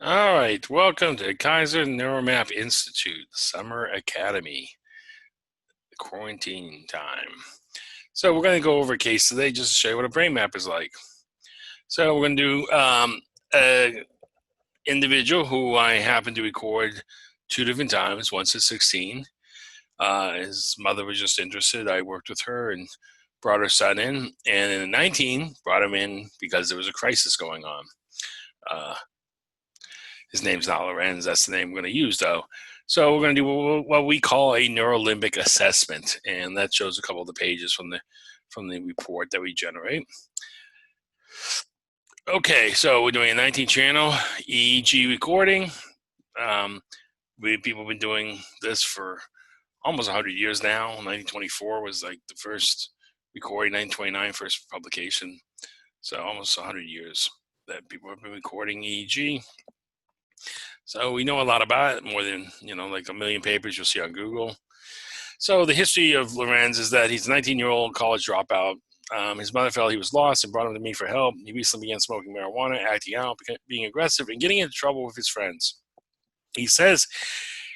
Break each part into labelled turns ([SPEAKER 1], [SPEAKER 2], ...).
[SPEAKER 1] All right, welcome to Kaiser Neuromap Institute, Summer Academy, quarantine time. So we're going to go over a case today just to show you what a brain map is like. So we're going to do an individual who I happen to record 2 different times, once at 16. His mother was just interested. I worked with her and brought her son in, and in 19, brought him in because there was a crisis going on. His name's not Lorenz. That's the name we're going to use, though. So we're going to do what we call a neurolimbic assessment, and that shows a couple of the pages from the report that we generate. Okay, so we're doing a 19-channel EEG recording. People have been doing this for almost 100 years now. 1924 was like the first recording, 1929 first publication. So almost 100 years that people have been recording EEG. So we know a lot about it, more than, like a million papers you'll see on Google. So the history of Lorenz is that he's a 19-year-old college dropout. His mother felt he was lost and brought him to me for help. He recently began smoking marijuana, acting out, being aggressive, and getting into trouble with his friends. He says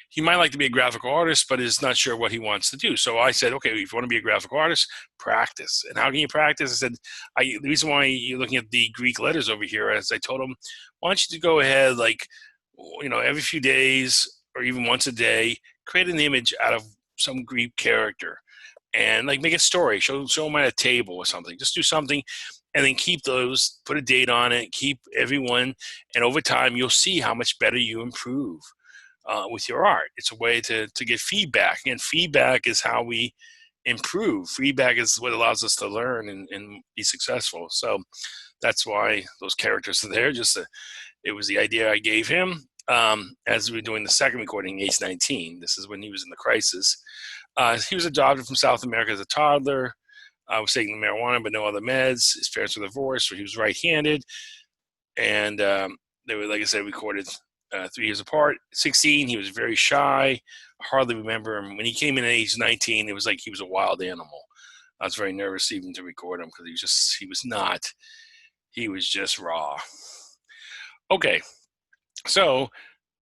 [SPEAKER 1] he might like to be a graphical artist, but is not sure what he wants to do. So I said, okay, if you want to be a graphical artist, practice. And how can you practice? I said, the reason why you're looking at the Greek letters over here, as I told him, why don't you go ahead, every few days or even once a day, create an image out of some Greek character and make a story, show them at a table or something. Just do something and then keep those, put a date on it, keep everyone, and over time you'll see how much better you improve with your art. It's a way to get feedback, and feedback is how we improve. Feedback is what allows us to learn and be successful. So that's why those characters are there. It was the idea I gave him as we were doing the second recording, age 19. This is when he was in the crisis. He was adopted from South America as a toddler. Was taking marijuana but no other meds. His parents were divorced, so he was right-handed. And they were, like I said, recorded 3 years apart. 16, he was very shy. I hardly remember him. When he came in at age 19, it was like he was a wild animal. I was very nervous even to record him because he was just raw. Okay, so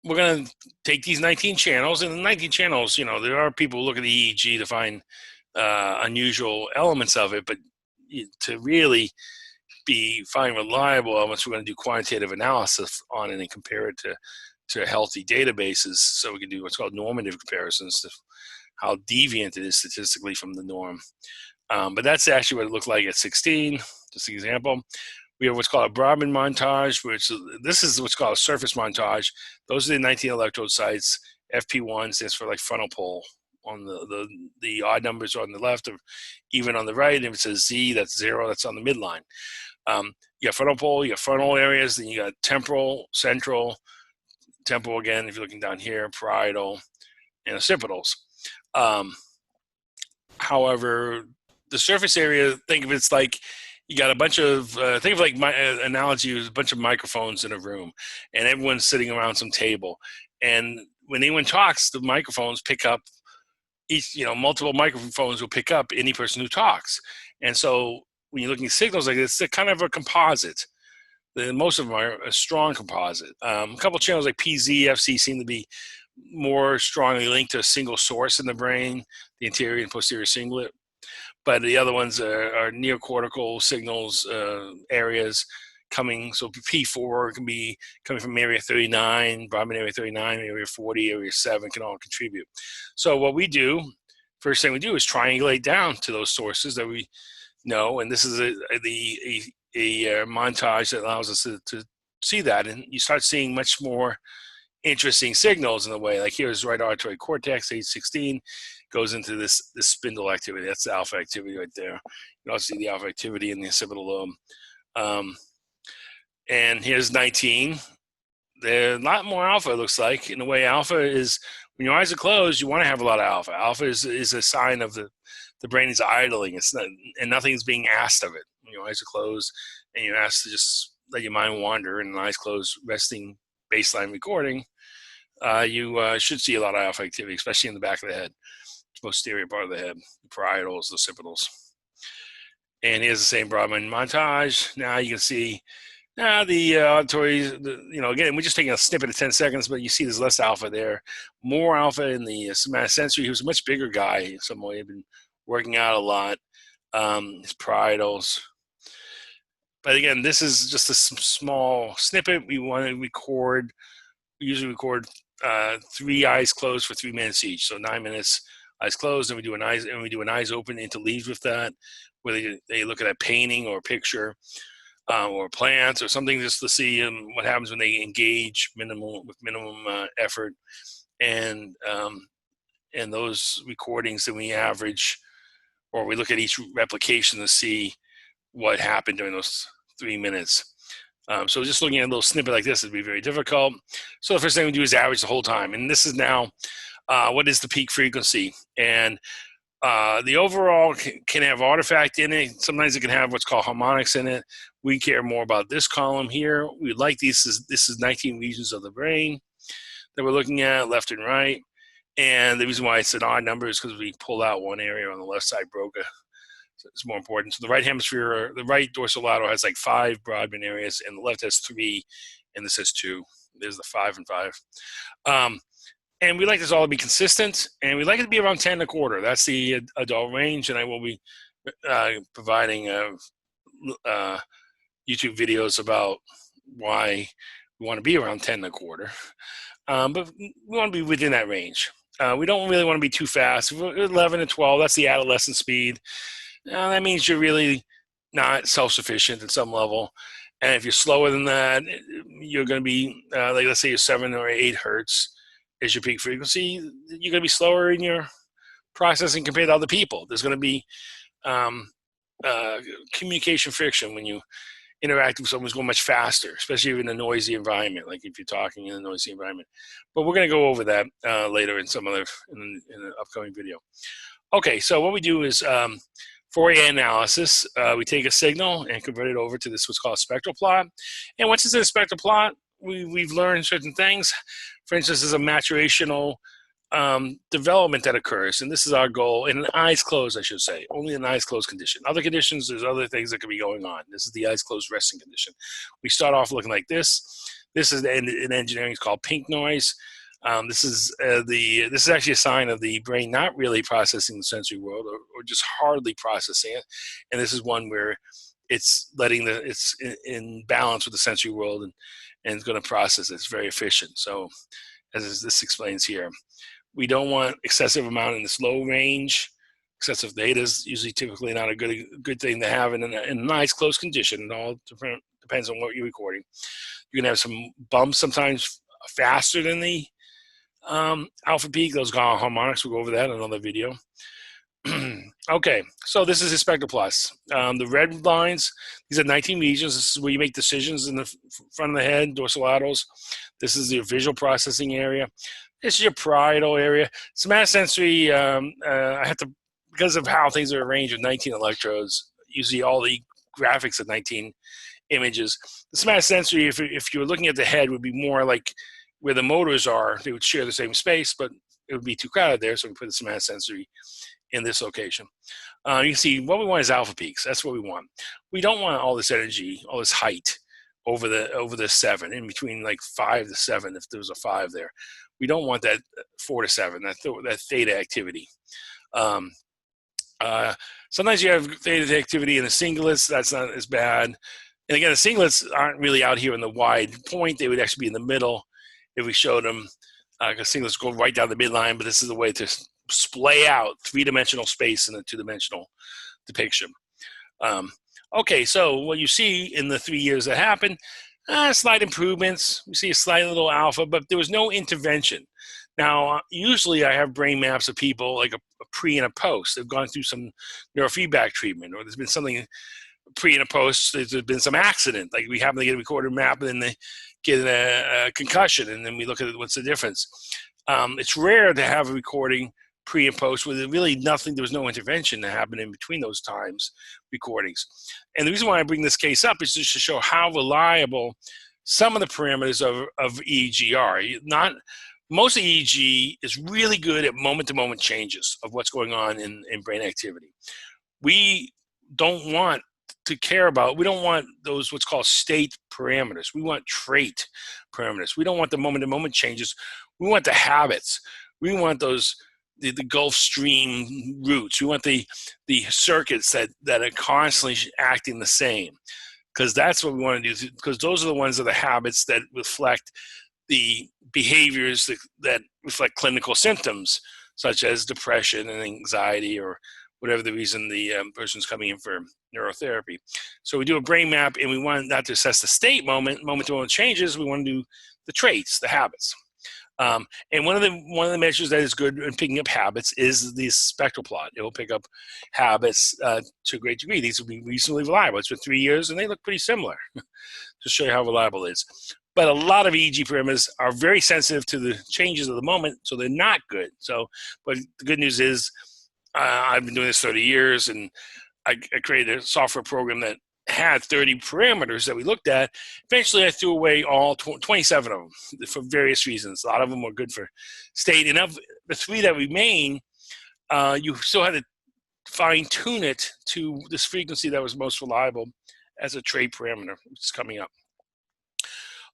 [SPEAKER 1] we're going to take these 19 channels, and the 19 channels, there are people who look at the EEG to find unusual elements of it, but to really find reliable elements, we're going to do quantitative analysis on it and compare it to healthy databases, so we can do what's called normative comparisons to how deviant it is statistically from the norm. But that's actually what it looked like at 16, just an example. We have what's called a Brodmann montage, this is what's called a surface montage. Those are the 19 electrode sites. FP1 stands for frontal pole on the odd numbers on the left, or even on the right. And if it says Z, that's 0, that's on the midline. You got frontal pole, you got frontal areas, then you got temporal, central, temporal again, if you're looking down here, parietal, and occipitals. However, the surface area, think of it's like you got a bunch of, think of my analogy is a bunch of microphones in a room, and everyone's sitting around some table. And when anyone talks, the microphones pick up multiple microphones will pick up any person who talks. And so when you're looking at signals like this, they're kind of a composite. Most of them are a strong composite. A couple of channels like PZ, FC seem to be more strongly linked to a single source in the brain, the anterior and posterior cingulate. But the other ones are neocortical signals areas coming. So P4 can be coming from area 39, Brodmann area 39, area 40, area 7 can all contribute. So what we do, first thing we do is triangulate down to those sources that we know. And this is a montage that allows us to see that. And you start seeing much more interesting signals in a way. Like here's right auditory cortex, age 16, goes into this spindle activity. That's the alpha activity right there. You also see the alpha activity in the occipital lobe. And here's 19. There's a lot more alpha, it looks like. In a way, alpha is, when your eyes are closed, you want to have a lot of alpha. Alpha is a sign of the brain is idling. It's not, and nothing's being asked of it. When your eyes are closed and you're asked to just let your mind wander, and eyes closed, resting baseline recording, you should see a lot of alpha activity, especially in the back of the head, posterior part of the head, the parietals, the occipitals. And here's the same Brodmann montage. Now you can see The auditory, again, we're just taking a snippet of 10 seconds, but you see there's less alpha there. More alpha in the somatosensory. He was a much bigger guy. Somebody had been working out a lot. His parietals. But again, this is just a small snippet. We want to record. We usually record 3 eyes closed for 3 minutes each. So 9 minutes, eyes closed, and we do an eyes open interleaved with that, where they look at a painting or a picture. Or plants or something, just to see what happens when they engage with minimum effort, and those recordings, then we average, or we look at each replication to see what happened during those 3 minutes. So just looking at a little snippet like this would be very difficult. So the first thing we do is average the whole time, and this is now what is the peak frequency, and the overall can have artifact in it. Sometimes it can have what's called harmonics in it. We care more about this column here. We like this is 19 regions of the brain that we're looking at, left and right. And the reason why it's an odd number is because we pulled out one area on the left side, broca. So it's more important. So the right hemisphere, the right dorsolateral has like 5 Brodmann areas, and the left has 3, and this has 2. There's the 5 and 5. And we like this all to be consistent, and we like it to be around 10 1/4. That's the adult range, and I will be providing YouTube videos about why we want to be around 10 1/4. But we want to be within that range. We don't really want to be too fast. 11 and 12, that's the adolescent speed. That means you're really not self-sufficient at some level. And if you're slower than that, you're going to be, like let's say you're 7 or 8 hertz is your peak frequency. You're going to be slower in your processing compared to other people. There's going to be communication friction when you interact with someone who's going much faster, especially in a noisy environment, like if you're talking in a noisy environment. But we're going to go over that later in in an upcoming video. Okay, so what we do is Fourier Analysis. We take a signal and convert it over to this what's called a spectral plot. And once it's in a spectral plot, we've learned certain things. For instance, there's a maturational development that occurs, and this is our goal in an eyes closed, I should say, only an eyes closed condition. Other conditions, there's other things that could be going on. This is the eyes closed resting condition. We start off looking like this. This is in engineering, it's called pink noise. This is actually a sign of the brain not really processing the sensory world, or just hardly processing it. And this is one where it's it's in balance with the sensory world, and it's going to process it. It's very efficient. So as this explains here, we don't want excessive amount in this low range. Excessive data is usually typically not a good thing to have in a nice close condition. It all depends on what you're recording. You're going to have some bumps sometimes faster than the alpha peak. Those harmonics, we'll go over that in another video. Okay, so this is a spectral plus. The red lines, these are 19 regions. This is where you make decisions in the front of the head, dorsolaterals. This is your visual processing area. This is your parietal area. Somatosensory, I have to, because of how things are arranged with 19 electrodes, usually all the graphics of 19 images. The somatosensory, if you were looking at the head, would be more like where the motors are. They would share the same space, but it would be too crowded there, so we put the somatosensory in this location. You can see what we want is alpha peaks. That's what we want. We don't want all this energy, all this height over the 7, in between like 5 to 7 if there was a 5 there. We don't want that 4 to 7, that theta activity. Sometimes you have theta activity in the singulets. That's not as bad. And again, the singlets aren't really out here in the wide point. They would actually be in the middle if we showed them, because singlets go right down the midline, but this is a way to splay out 3-dimensional space in a 2-dimensional depiction. Okay, so what you see in the 3 years that happened, slight improvements. We see a slight little alpha, but there was no intervention. Now, usually I have brain maps of people like a pre and a post. They've gone through some neurofeedback treatment, or there's been something pre and a post. There's been some accident, like we happen to get a recorded map and then they get a concussion, and then we look at what's the difference. It's rare to have a recording pre and post with really nothing. There was no intervention that happened in between those times recordings. And the reason why I bring this case up is just to show how reliable some of the parameters of EEG are. Most of EEG is really good at moment-to-moment changes of what's going on in brain activity. We don't want to care about. We don't want those what's called state parameters. We want trait parameters. We don't want the moment-to-moment changes. We want the habits. We want those the Gulf Stream routes. We want the circuits that are constantly acting the same, because that's what we want to do. Because those are the ones that are the habits that reflect the behaviors that reflect clinical symptoms, such as depression and anxiety, or whatever the reason the person's coming in for neurotherapy. So we do a brain map, and we want not to assess the state moment-to-moment changes. We want to do the traits, the habits. And one of the measures that is good in picking up habits is the spectral plot. It will pick up habits to a great degree. These will be reasonably reliable. It's been 3 years, and they look pretty similar to show you how reliable it is. But a lot of EEG parameters are very sensitive to the changes of the moment, so they're not good. So, but the good news is I've been doing this 30 years, and I created a software program that had 30 parameters that we looked at. Eventually, I threw away all 27 of them for various reasons. A lot of them were good for state. And of the 3 that remain, you still had to fine-tune it to this frequency that was most reliable as a trait parameter, which is coming up.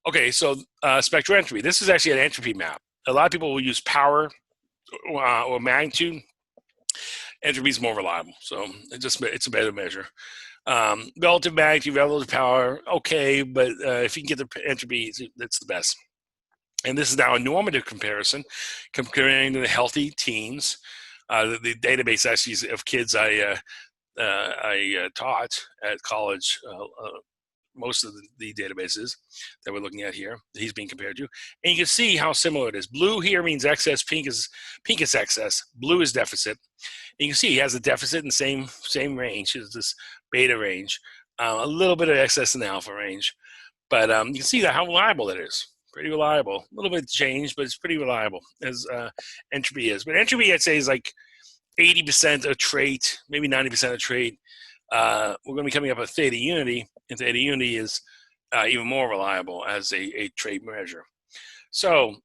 [SPEAKER 1] Okay, so spectral entropy. This is actually an entropy map. A lot of people will use power or magnitude. Entropy is more reliable, so it's a better measure. Relative magnitude, relative power, okay, but if you can get the entropy, that's the best. And this is now a normative comparison, comparing the healthy teens. The database actually of kids I taught at college, most of the databases that we're looking at here, he's being compared to. And you can see how similar it is. Blue here means excess, pink is excess, blue is deficit. And you can see he has a deficit in the same range as this beta range, a little bit of excess in the alpha range. But you can see how reliable it is. Pretty reliable. A little bit changed, but it's pretty reliable as entropy is. But entropy, I'd say, is like 80% a trait, maybe 90% a trait. We're going to be coming up with theta unity, and theta unity is even more reliable as a trait measure. So